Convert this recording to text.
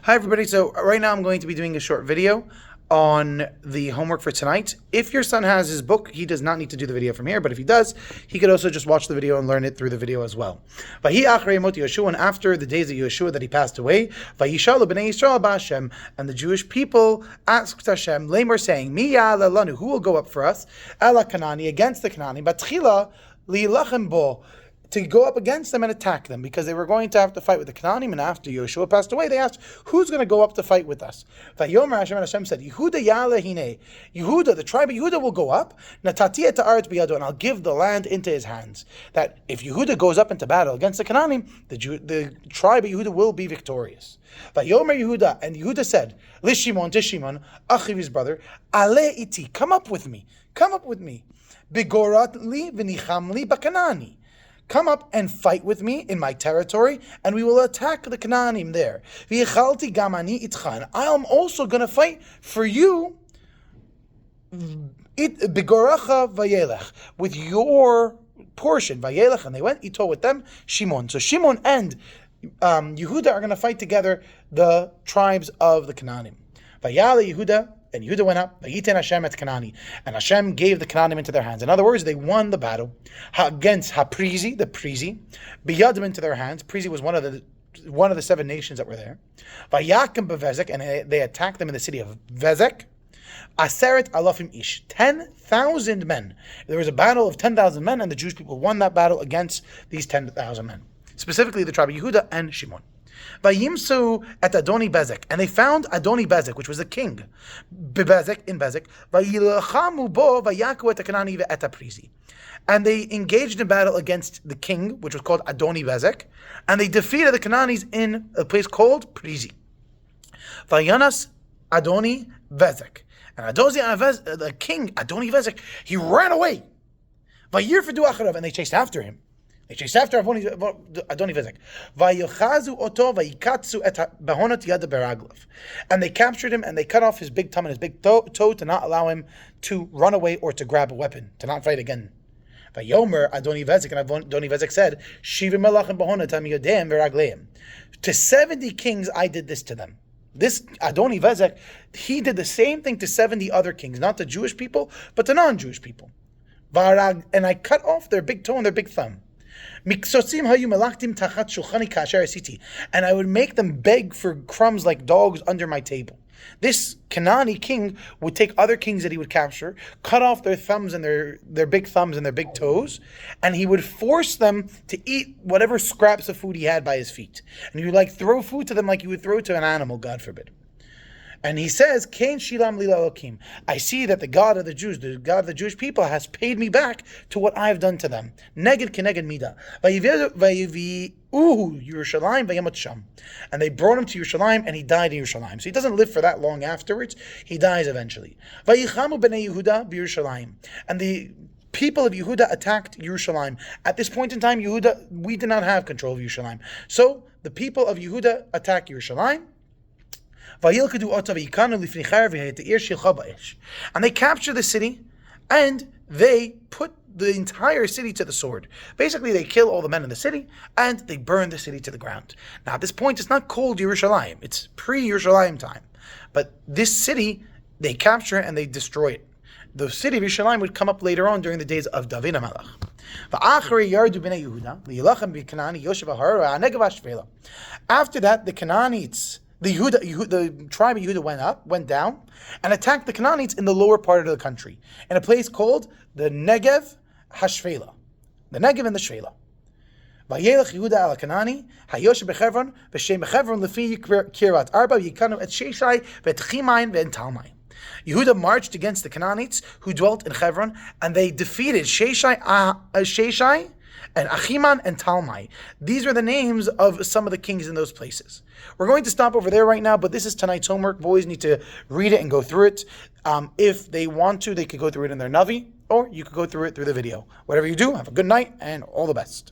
Hi everybody, so right now I'm going to be doing a short video on the homework for tonight. If your son has his book, he does not need to do the video from here, but if he does, he could also just watch the video and learn it through the video as well. And after the days of Yeshua that he passed away, and the Jewish people asked Hashem, Lamer saying, who will go up for us? Ala Kanani, against the Kanani, Batchila li bo, to go up against them and attack them, because they were going to have to fight with the Canaanim, and after Yeshua passed away, they asked, who's going to go up to fight with us? Vayomer Hashem, and Hashem said, Yehuda Yale Hine, Yehuda, the tribe of Yehuda will go up, Natati et haaretz biyado, and I'll give the land into his hands. That if Yehuda goes up into battle against the Canaanim, the tribe of Yehuda will be victorious. Vayomer Yehuda, and Yehuda said, Lishimon, to Shimon, Achiv, his brother, Ale iti, come up with me, Bigorat li v'nicham li bakanani. Come up and fight with me in my territory, and we will attack the Canaanim there. V'yichalti gamani itchan. I am also going to fight for you, bigoracha vayelech, with your portion. Vayelech, and they went ito with them, Shimon. So Shimon and Yehuda are going to fight together, the tribes of the Canaanim. Vayale Yehuda. And Yehuda went up, Vayiten Hashem et Kanani, and Hashem gave the Canaanim into their hands. In other words, they won the battle against Haprizi, the Prizi, biyadim into their hands. Prizi was one of the 7 nations that were there. Vayakim bevezek, and they attacked them in the city of Vezek. Aseret alafim ish, 10,000 men. There was a battle of 10,000 men, and the Jewish people won that battle against these 10,000 men, specifically the tribe of Yehuda and Shimon. Vayimsu at Adoni Bezek, and they found Adoni Bezek, which was a king, Bezek in Bezek. Vayilachamu bo vayaku et Kanani ve'et Prizi, and they engaged in battle against the king, which was called Adoni Bezek, and they defeated the Canaanites in a place called Prizi. Vayanas Adoni Bezek, and the king Adoni Bezek, he ran away. Vayirfedu acharav, and they chased after him. They chased after Adoni Vezek. Vayochazu oto vayikatsu et bahonot yad beraglav. And they captured him and they cut off his big thumb and his big toe to not allow him to run away or to grab a weapon, to not fight again. Vayomer Adoni Vezek, and Adoni Vezek said, Shivim melachim bahonot am yodeim beragleim. To 70 kings I did this to them. This Adoni Vezek, he did the same thing to 70 other kings, not the Jewish people, but the non-Jewish people. And I cut off their big toe and their big thumb. And I would make them beg for crumbs like dogs under my table. This Canaani king would take other kings that he would capture, cut off their thumbs and their big thumbs and their big toes, and he would force them to eat whatever scraps of food he had by his feet. And he would throw food to them like you would throw to an animal, God forbid. And he says, Kain Shilam Lila Elokim. I see that the God of the Jews, the God of the Jewish people, has paid me back to what I have done to them. Neged keneged mida. Vayivi'uhu Yerushalayim vayamot sham. And they brought him to Yerushalayim, and he died in Yerushalayim. So he doesn't live for that long afterwards. He dies eventually. Vayichamu b'nei Yehuda b'Yerushalayim. And the people of Yehuda attacked Yerushalayim. At this point in time, we did not have control of Yerushalayim. So the people of Yehuda attack Yerushalayim. And they capture the city, and they put the entire city to the sword. Basically, they kill all the men in the city, and they burn the city to the ground. Now, at this point, it's not called Yerushalayim. It's pre-Yerushalayim time. But this city, they capture and they destroy it. The city of Yerushalayim would come up later on during the days of David HaMelech. After that, the Canaanites, the tribe of Yehuda went down, and attacked the Canaanites in the lower part of the country, in a place called the Negev HaShvela, the Negev and the Shvela. Vayelech Yehuda al Kanani, Hayosh bechevron, v'shem bechevron lefi kirat arba yikanu et Sheshai v'et Chimain v'et Talmai. Yehuda marched against the Canaanites who dwelt in Hebron, and they defeated Sheshai and Achiman and Talmai. These are the names of some of the kings in those places. We're going to stop over there right now, but this is tonight's homework. Boys need to read it and go through it. If they want to, they could go through it in their Navi, or you could go through it through the video. Whatever you do, have a good night and all the best.